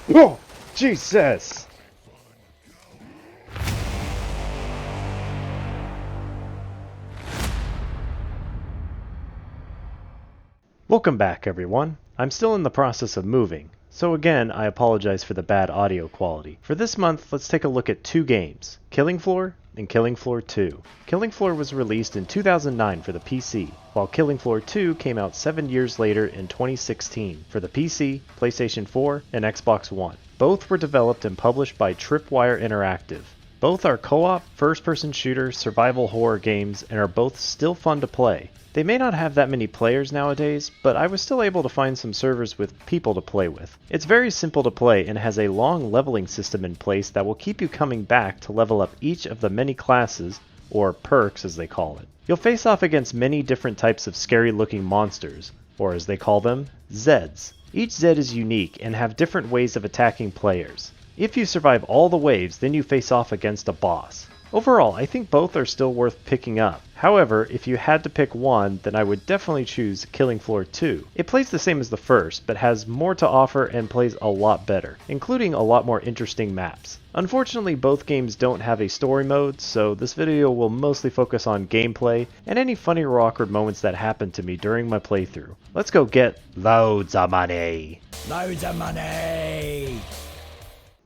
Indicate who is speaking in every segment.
Speaker 1: Oh, Jesus! Welcome back, everyone. I'm still in the process of moving, so again, I apologize for the bad audio quality. For this month, let's take a look at two games, Killing Floor and Killing Floor 2. Killing Floor was released in 2009 for the PC, while Killing Floor 2 came out 7 years later in 2016 for the PC, PlayStation 4, and Xbox One. Both were developed and published by Tripwire Interactive. Both are co-op, first-person shooter, survival horror games, and are both still fun to play. They may not have that many players nowadays, but I was still able to find some servers with people to play with. It's very simple to play and has a long leveling system in place that will keep you coming back to level up each of the many classes, or perks as they call it. You'll face off against many different types of scary looking monsters, or as they call them, Zeds. Each Zed is unique and have different ways of attacking players. If you survive all the waves, then you face off against a boss. Overall, I think both are still worth picking up. However, if you had to pick one, then I would definitely choose Killing Floor 2. It plays the same as the first, but has more to offer and plays a lot better, including a lot more interesting maps. Unfortunately, both games don't have a story mode, so this video will mostly focus on gameplay and any funny or awkward moments that happened to me during my playthrough. Let's go get loads of money!
Speaker 2: Loads of money!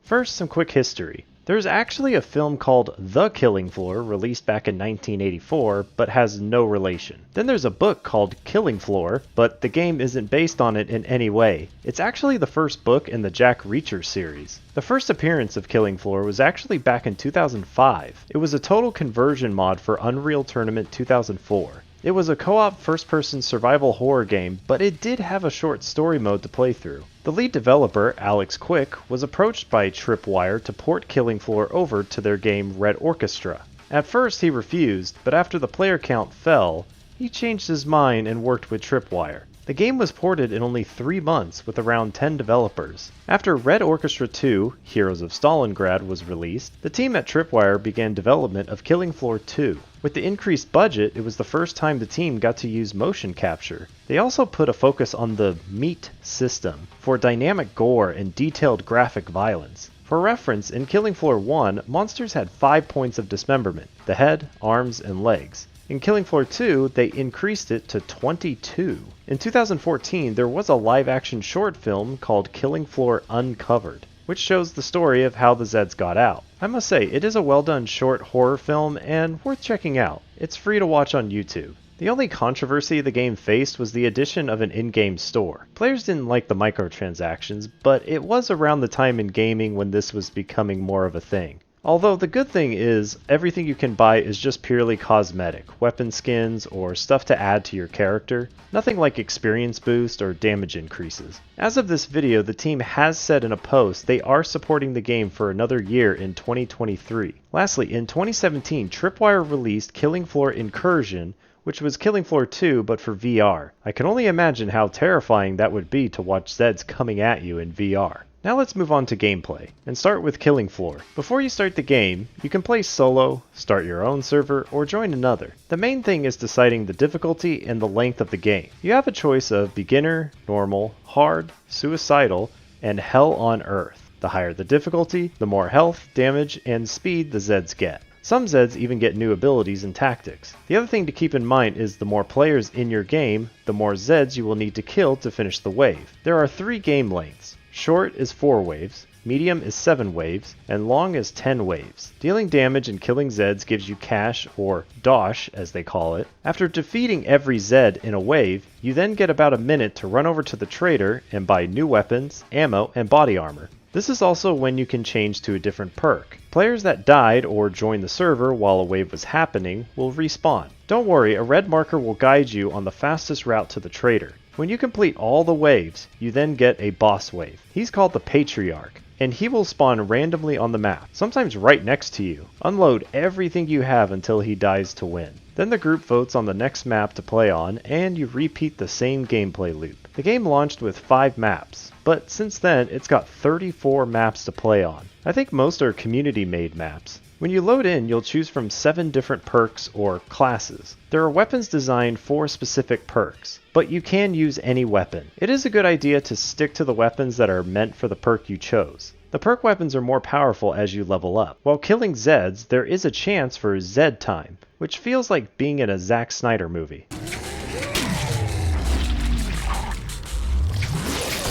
Speaker 1: First, some quick history. There's actually a film called The Killing Floor, released back in 1984, but has no relation. Then there's a book called Killing Floor, but the game isn't based on it in any way. It's actually the first book in the Jack Reacher series. The first appearance of Killing Floor was actually back in 2005. It was a total conversion mod for Unreal Tournament 2004. It was a co-op first-person survival horror game, but it did have a short story mode to play through. The lead developer, Alex Quick, was approached by Tripwire to port Killing Floor over to their game Red Orchestra. At first he refused, but after the player count fell, he changed his mind and worked with Tripwire. The game was ported in only 3 months with around 10 developers. After Red Orchestra 2, Heroes of Stalingrad, was released, the team at Tripwire began development of Killing Floor 2. With the increased budget, it was the first time the team got to use motion capture. They also put a focus on the meat system for dynamic gore and detailed graphic violence. For reference, in Killing Floor 1, monsters had 5 points of dismemberment: the head, arms, and legs. In Killing Floor 2, they increased it to 22. In 2014, there was a live-action short film called Killing Floor Uncovered, which shows the story of how the Zeds got out. I must say, it is a well-done short horror film and worth checking out. It's free to watch on YouTube. The only controversy the game faced was the addition of an in-game store. Players didn't like the microtransactions, but it was around the time in gaming when this was becoming more of a thing. Although the good thing is, everything you can buy is just purely cosmetic, weapon skins, or stuff to add to your character, nothing like experience boost or damage increases. As of this video, the team has said in a post they are supporting the game for another year in 2023. Lastly, in 2017, Tripwire released Killing Floor Incursion, which was Killing Floor 2 but for VR. I can only imagine how terrifying that would be to watch Zeds coming at you in VR. Now let's move on to gameplay, and start with Killing Floor. Before you start the game, you can play solo, start your own server, or join another. The main thing is deciding the difficulty and the length of the game. You have a choice of beginner, normal, hard, suicidal, and hell on earth. The higher the difficulty, the more health, damage, and speed the Zeds get. Some Zeds even get new abilities and tactics. The other thing to keep in mind is the more players in your game, the more Zeds you will need to kill to finish the wave. There are 3 game lengths. Short is 4 waves, medium is 7 waves, and long is 10 waves. Dealing damage and killing Zeds gives you cash, or dosh as they call it. After defeating every Zed in a wave, you then get about a minute to run over to the trader and buy new weapons, ammo, and body armor. This is also when you can change to a different perk. Players that died or joined the server while a wave was happening will respawn. Don't worry, a red marker will guide you on the fastest route to the trader. When you complete all the waves, you then get a boss wave. He's called the Patriarch, and he will spawn randomly on the map, sometimes right next to you. Unload everything you have until he dies to win. Then the group votes on the next map to play on, and you repeat the same gameplay loop. The game launched with 5 maps, but since then it's got 34 maps to play on. I think most are community-made maps. When you load in, you'll choose from 7 different perks or classes. There are weapons designed for specific perks, but you can use any weapon. It is a good idea to stick to the weapons that are meant for the perk you chose. The perk weapons are more powerful as you level up. While killing Zeds, there is a chance for Zed time, which feels like being in a Zack Snyder movie.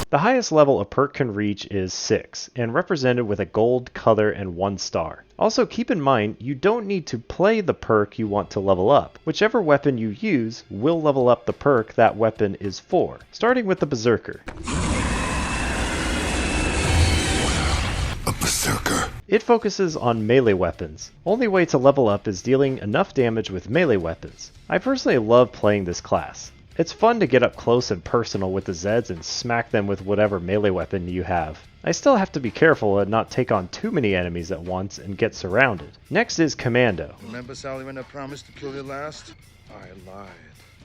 Speaker 1: The highest level a perk can reach is 6, and represented with a gold color and 1 star. Also keep in mind, you don't need to play the perk you want to level up. Whichever weapon you use will level up the perk that weapon is for, starting with the Berserker.
Speaker 3: A berserker.
Speaker 1: It focuses on melee weapons. Only way to level up is dealing enough damage with melee weapons. I personally love playing this class. It's fun to get up close and personal with the Zeds and smack them with whatever melee weapon you have. I still have to be careful and not take on too many enemies at once and get surrounded. Next is Commando.
Speaker 3: Remember, Sally, when I promised to kill you last? I lied.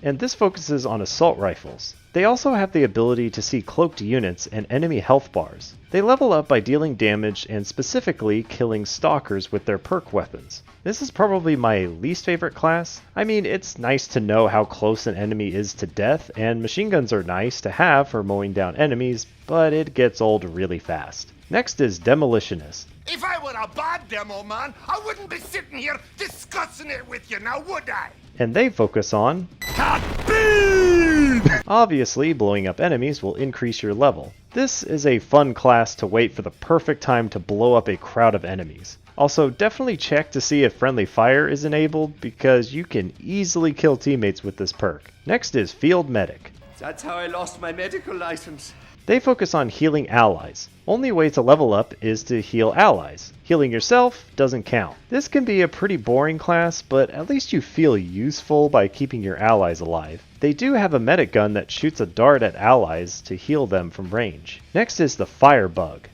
Speaker 1: And this focuses on assault rifles. They also have the ability to see cloaked units and enemy health bars. They level up by dealing damage and specifically killing stalkers with their perk weapons. This is probably my least favorite class. I mean, it's nice to know how close an enemy is to death, and machine guns are nice to have for mowing down enemies, but it gets old really fast. Next is Demolitionist.
Speaker 4: If I were a bad demo man, I wouldn't be sitting here discussing it with you now, would I?
Speaker 1: And they focus on obviously, blowing up enemies will increase your level. This is a fun class to wait for the perfect time to blow up a crowd of enemies. Also, definitely check to see if friendly fire is enabled, because you can easily kill teammates with this perk. Next is Field Medic.
Speaker 5: That's how I lost my medical license.
Speaker 1: They focus on healing allies. Only way to level up is to heal allies. Healing yourself doesn't count. This can be a pretty boring class, but at least you feel useful by keeping your allies alive. They do have a medic gun that shoots a dart at allies to heal them from range. Next is the Firebug.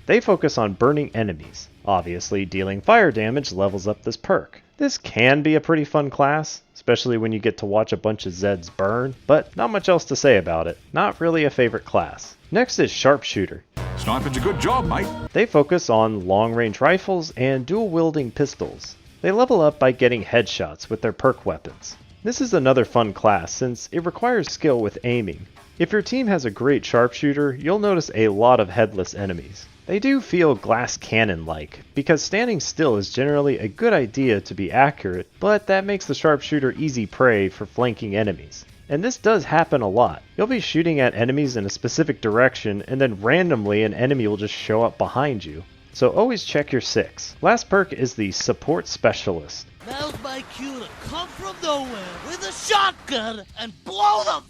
Speaker 1: They focus on burning enemies. Obviously, dealing fire damage levels up this perk. This can be a pretty fun class, especially when you get to watch a bunch of Zeds burn, but not much else to say about it. Not really a favorite class. Next is Sharpshooter.
Speaker 6: Sniping's a good job, mate.
Speaker 1: They focus on long-range rifles and dual-wielding pistols. They level up by getting headshots with their perk weapons. This is another fun class since it requires skill with aiming. If your team has a great sharpshooter, you'll notice a lot of headless enemies. They do feel glass cannon-like, because standing still is generally a good idea to be accurate, but that makes the sharpshooter easy prey for flanking enemies. And this does happen a lot. You'll be shooting at enemies in a specific direction, and then randomly an enemy will just show up behind you. So always check your 6. Last perk is the Support Specialist.
Speaker 7: Now's my cue to come from nowhere with a shotgun and blow the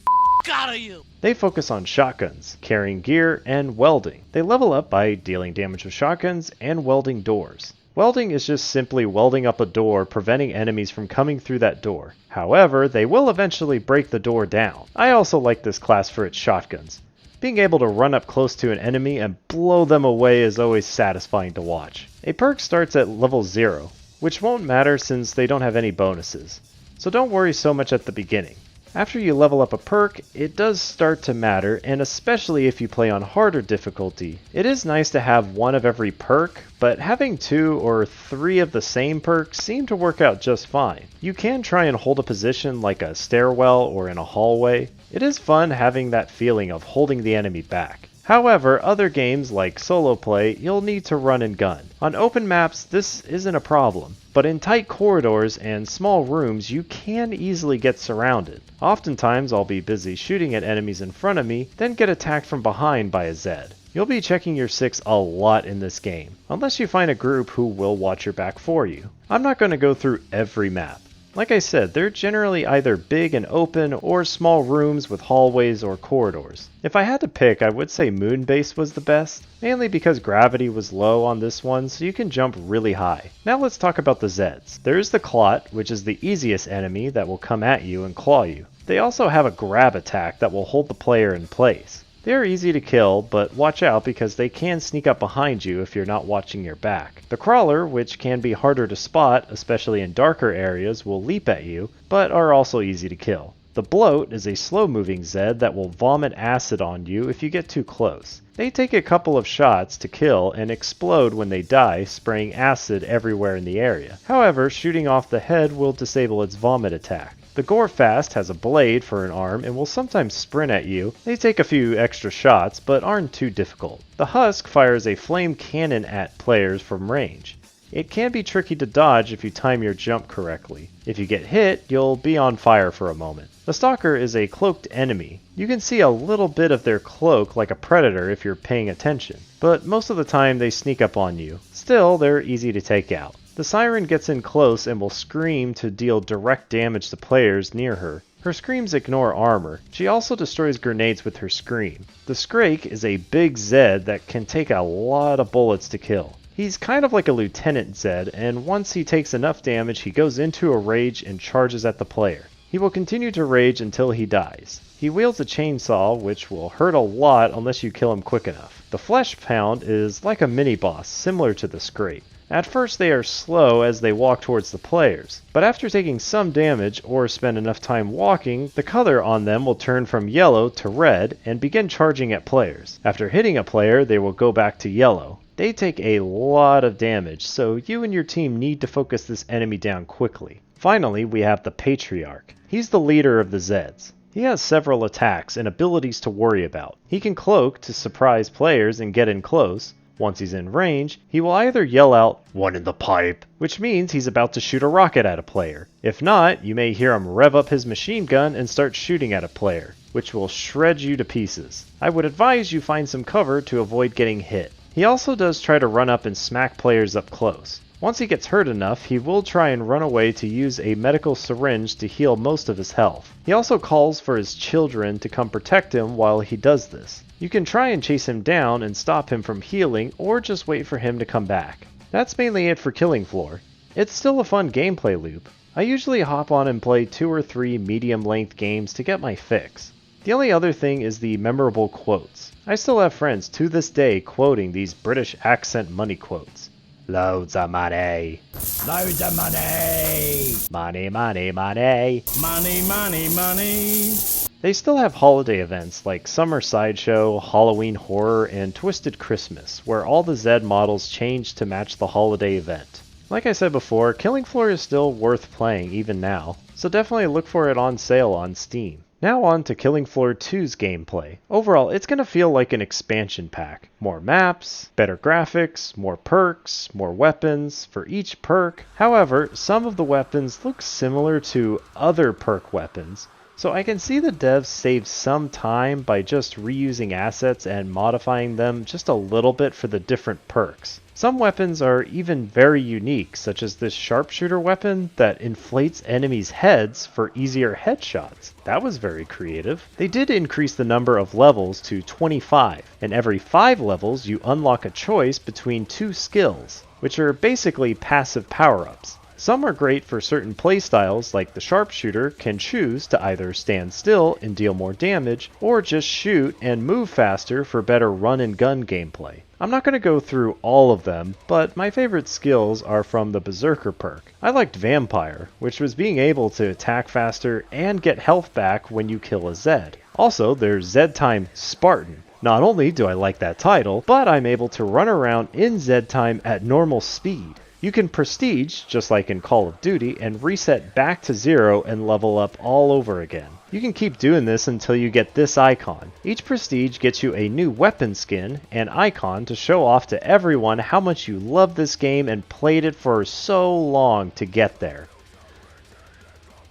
Speaker 7: out of you.
Speaker 1: They focus on shotguns, carrying gear, and welding. They level up by dealing damage with shotguns and welding doors. Welding is just simply welding up a door, preventing enemies from coming through that door. However, they will eventually break the door down. I also like this class for its shotguns. Being able to run up close to an enemy and blow them away is always satisfying to watch. A perk starts at level 0, which won't matter since they don't have any bonuses. So don't worry so much at the beginning. After you level up a perk, it does start to matter, and especially if you play on harder difficulty. It is nice to have one of every perk, but having 2 or 3 of the same perk seem to work out just fine. You can try and hold a position like a stairwell or in a hallway. It is fun having that feeling of holding the enemy back. However, other games like solo play, you'll need to run and gun. On open maps, this isn't a problem, but in tight corridors and small rooms, you can easily get surrounded. Oftentimes, I'll be busy shooting at enemies in front of me, then get attacked from behind by a Zed. You'll be checking your 6 a lot in this game, unless you find a group who will watch your back for you. I'm not going to go through every map. Like I said, they're generally either big and open or small rooms with hallways or corridors. If I had to pick, I would say Moonbase was the best, mainly because gravity was low on this one, so you can jump really high. Now let's talk about the Zeds. There is the Clot, which is the easiest enemy that will come at you and claw you. They also have a grab attack that will hold the player in place. They are easy to kill, but watch out because they can sneak up behind you if you're not watching your back. The Crawler, which can be harder to spot, especially in darker areas, will leap at you, but are also easy to kill. The bloat is a slow-moving Zed that will vomit acid on you if you get too close. They take a couple of shots to kill and explode when they die, spraying acid everywhere in the area. However, shooting off the head will disable its vomit attack. The gore fast has a blade for an arm and will sometimes sprint at you. They take a few extra shots, but aren't too difficult. The husk fires a flame cannon at players from range. It can be tricky to dodge if you time your jump correctly. If you get hit, you'll be on fire for a moment. The stalker is a cloaked enemy. You can see a little bit of their cloak like a predator if you're paying attention, but most of the time they sneak up on you. Still, they're easy to take out. The siren gets in close and will scream to deal direct damage to players near her. Her screams ignore armor. She also destroys grenades with her scream. The Scrake is a big Zed that can take a lot of bullets to kill. He's kind of like a Lieutenant Zed, and once he takes enough damage, he goes into a rage and charges at the player. He will continue to rage until he dies. He wields a chainsaw, which will hurt a lot unless you kill him quick enough. The Flesh Pound is like a mini-boss, similar to the Scrake. At first they are slow as they walk towards the players, but after taking some damage or spend enough time walking, the color on them will turn from yellow to red and begin charging at players. After hitting a player, they will go back to yellow. They take a lot of damage, so you and your team need to focus this enemy down quickly. Finally, we have the Patriarch. He's the leader of the Zeds. He has several attacks and abilities to worry about. He can cloak to surprise players and get in close. Once he's in range, he will either yell out, "One in the pipe," which means he's about to shoot a rocket at a player. If not, you may hear him rev up his machine gun and start shooting at a player, which will shred you to pieces. I would advise you find some cover to avoid getting hit. He also does try to run up and smack players up close. Once he gets hurt enough, he will try and run away to use a medical syringe to heal most of his health. He also calls for his children to come protect him while he does this. You can try and chase him down and stop him from healing, or just wait for him to come back. That's mainly it for Killing Floor. It's still a fun gameplay loop. I usually hop on and play 2 or 3 medium-length games to get my fix. The only other thing is the memorable quotes. I still have friends to this day quoting these British accent money quotes. Loads of money.
Speaker 2: Loads of money.
Speaker 1: Money, money, money.
Speaker 2: Money, money, money.
Speaker 1: They still have holiday events like Summer Sideshow, Halloween Horror, and Twisted Christmas, where all the Zed models change to match the holiday event. Like I said before, Killing Floor is still worth playing even now, so definitely look for it on sale on Steam. Now on to Killing Floor 2's gameplay. Overall, it's going to feel like an expansion pack. More maps, better graphics, more perks, more weapons for each perk. However, some of the weapons look similar to other perk weapons, so I can see the devs save some time by just reusing assets and modifying them just a little bit for the different perks. Some weapons are even very unique, such as this sharpshooter weapon that inflates enemies' heads for easier headshots. That was very creative. They did increase the number of levels to 25, and every 5 levels you unlock a choice between 2 skills, which are basically passive power-ups. Some are great for certain playstyles, like the sharpshooter can choose to either stand still and deal more damage, or just shoot and move faster for better run and gun gameplay. I'm not going to go through all of them, but my favorite skills are from the Berserker perk. I liked Vampire, which was being able to attack faster and get health back when you kill a Zed. Also, there's Zed Time Spartan. Not only do I like that title, but I'm able to run around in Zed Time at normal speed. You can prestige, just like in Call of Duty, and reset back to 0 and level up all over again. You can keep doing this until you get this icon. Each prestige gets you a new weapon skin and icon to show off to everyone how much you love this game and played it for so long to get there.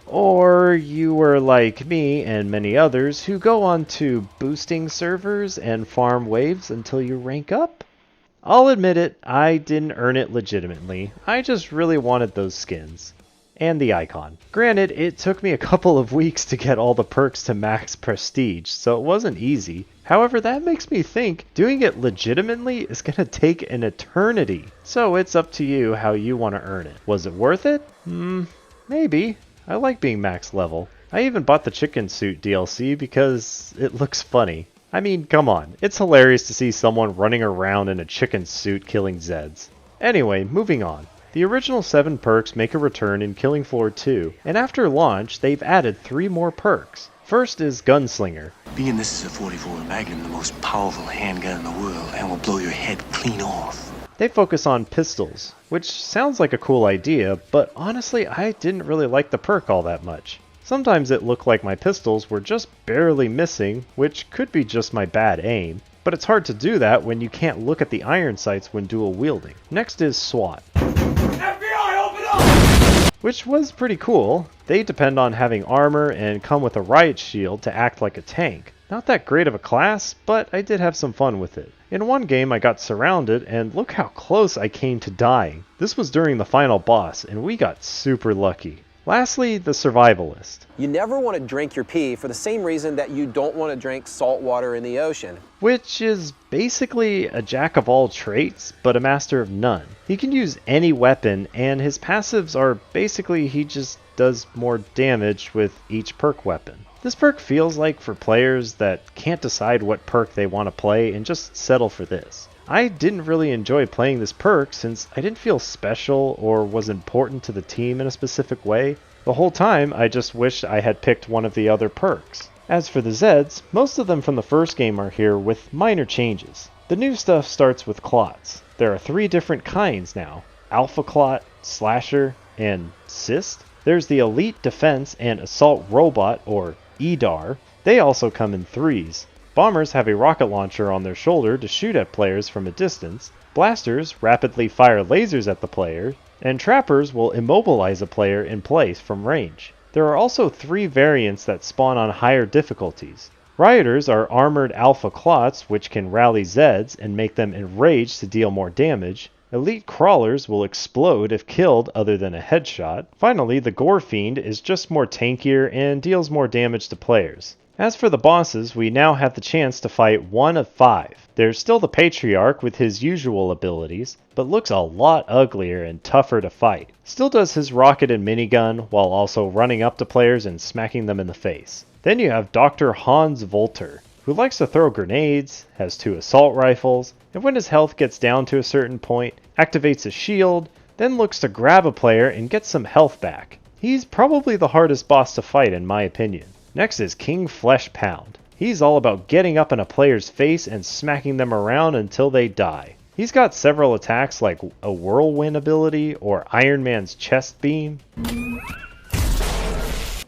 Speaker 1: Or you were like me and many others who go on to boosting servers and farm waves until you rank up? I'll admit it, I didn't earn it legitimately. I just really wanted those skins. And the icon. Granted, it took me a couple of weeks to get all the perks to max prestige, so it wasn't easy. However, that makes me think doing it legitimately is going to take an eternity. So it's up to you how you want to earn it. Was it worth it? Maybe. I like being max level. I even bought the Chicken Suit DLC because it looks funny. I mean, come on, it's hilarious to see someone running around in a chicken suit killing Zeds. Anyway, moving on. The original 7 perks make a return in Killing Floor 2, and after launch, they've added 3 more perks. First is Gunslinger.
Speaker 6: Being this is a 44 Magnum, the most powerful handgun in the world, and will blow your head clean off.
Speaker 1: They focus on pistols, which sounds like a cool idea, but honestly I didn't really like the perk all that much. Sometimes it looked like my pistols were just barely missing, which could be just my bad aim, but it's hard to do that when you can't look at the iron sights when dual wielding. Next is SWAT.
Speaker 2: FBI, open up!
Speaker 1: Which was pretty cool. They depend on having armor and come with a riot shield to act like a tank. Not that great of a class, but I did have some fun with it. In one game I got surrounded, and look how close I came to dying. This was during the final boss, and we got super lucky. Lastly, the Survivalist.
Speaker 8: You never want to drink your pee for the same reason that you don't want to drink salt water in the ocean.
Speaker 1: Which is basically a jack of all traits, but a master of none. He can use any weapon, and his passives are basically he just does more damage with each perk weapon. This perk feels like for players that can't decide what perk they want to play and just settle for this. I didn't really enjoy playing this perk since I didn't feel special or was important to the team in a specific way. The whole time I just wished I had picked one of the other perks. As for the Zeds, most of them from the first game are here with minor changes. The new stuff starts with clots. There are 3 different kinds now: Alpha Clot, Slasher, and Cyst. There's the Elite Defense and Assault Robot, or EDAR. They also come in 3s. Bombers have a rocket launcher on their shoulder to shoot at players from a distance. Blasters rapidly fire lasers at the player, and trappers will immobilize a player in place from range. There are also 3 variants that spawn on higher difficulties. Rioters are armored alpha clots which can rally Zeds and make them enraged to deal more damage. Elite crawlers will explode if killed other than a headshot. Finally, the Gore Fiend is just more tankier and deals more damage to players. As for the bosses, we now have the chance to fight 1 of 5. There's still the Patriarch with his usual abilities, but looks a lot uglier and tougher to fight. Still does his rocket and minigun, while also running up to players and smacking them in the face. Then you have Dr. Hans Volter, who likes to throw grenades, has 2 assault rifles, and when his health gets down to a certain point, activates a shield, then looks to grab a player and get some health back. He's probably the hardest boss to fight in my opinion. Next is King Flesh Pound. He's all about getting up in a player's face and smacking them around until they die. He's got several attacks like a whirlwind ability or Iron Man's chest beam.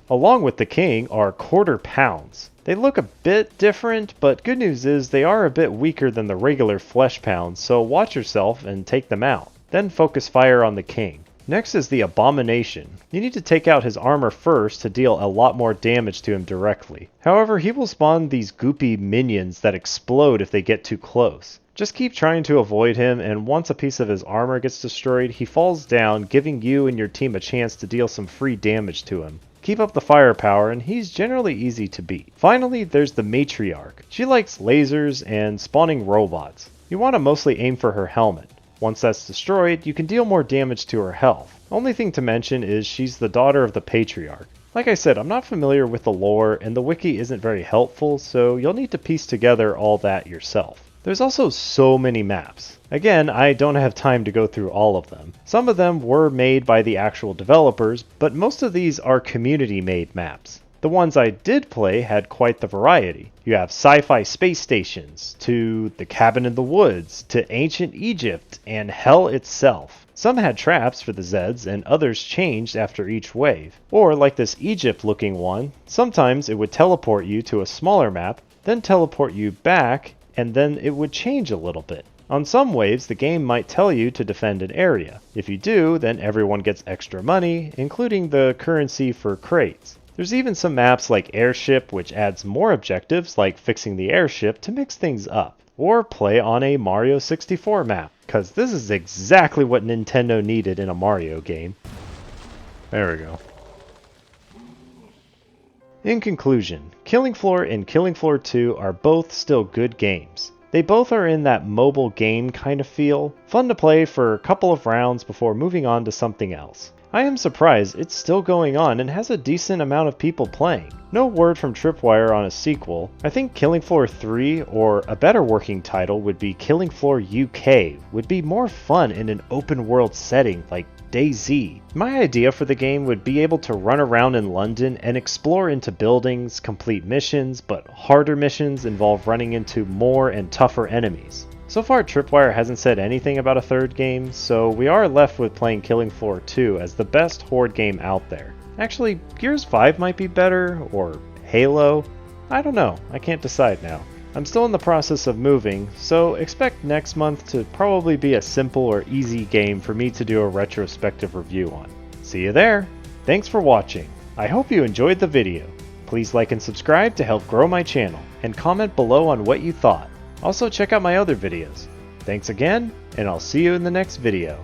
Speaker 1: Along with the King are Quarter Pounds. They look a bit different, but good news is they are a bit weaker than the regular Flesh Pounds, so watch yourself and take them out. Then focus fire on the King. Next is the Abomination. You need to take out his armor first to deal a lot more damage to him directly. However, he will spawn these goopy minions that explode if they get too close. Just keep trying to avoid him, and once a piece of his armor gets destroyed, he falls down, giving you and your team a chance to deal some free damage to him. Keep up the firepower, and he's generally easy to beat. Finally, there's the Matriarch. She likes lasers and spawning robots. You want to mostly aim for her helmet. Once that's destroyed, you can deal more damage to her health. Only thing to mention is she's the daughter of the Patriarch. Like I said, I'm not familiar with the lore, and the wiki isn't very helpful, so you'll need to piece together all that yourself. There's also so many maps. Again, I don't have time to go through all of them. Some of them were made by the actual developers, but most of these are community-made maps. The ones I did play had quite the variety. You have sci-fi space stations, to the cabin in the woods, to ancient Egypt, and hell itself. Some had traps for the Zeds, and others changed after each wave. Or, like this Egypt-looking one, sometimes it would teleport you to a smaller map, then teleport you back, and then it would change a little bit. On some waves, the game might tell you to defend an area. If you do, then everyone gets extra money, including the currency for crates. There's even some maps like Airship, which adds more objectives like fixing the airship to mix things up. Or play on a Mario 64 map, cause this is exactly what Nintendo needed in a Mario game. There we go. In conclusion, Killing Floor and Killing Floor 2 are both still good games. They both are in that mobile game kind of feel, fun to play for a couple of rounds before moving on to something else. I am surprised it's still going on and has a decent amount of people playing. No word from Tripwire on a sequel. I think Killing Floor 3, or a better working title would be Killing Floor UK, would be more fun in an open world setting like DayZ. My idea for the game would be able to run around in London and explore into buildings, complete missions, but harder missions involve running into more and tougher enemies. So far, Tripwire hasn't said anything about a third game, so we are left with playing Killing Floor 2 as the best horde game out there. Actually, Gears 5 might be better, or Halo. I don't know, I can't decide now. I'm still in the process of moving, so expect next month to probably be a simple or easy game for me to do a retrospective review on. See you there! Thanks for watching. I hope you enjoyed the video. Please like and subscribe to help grow my channel, and comment below on what you thought. Also check out my other videos. Thanks again, and I'll see you in the next video.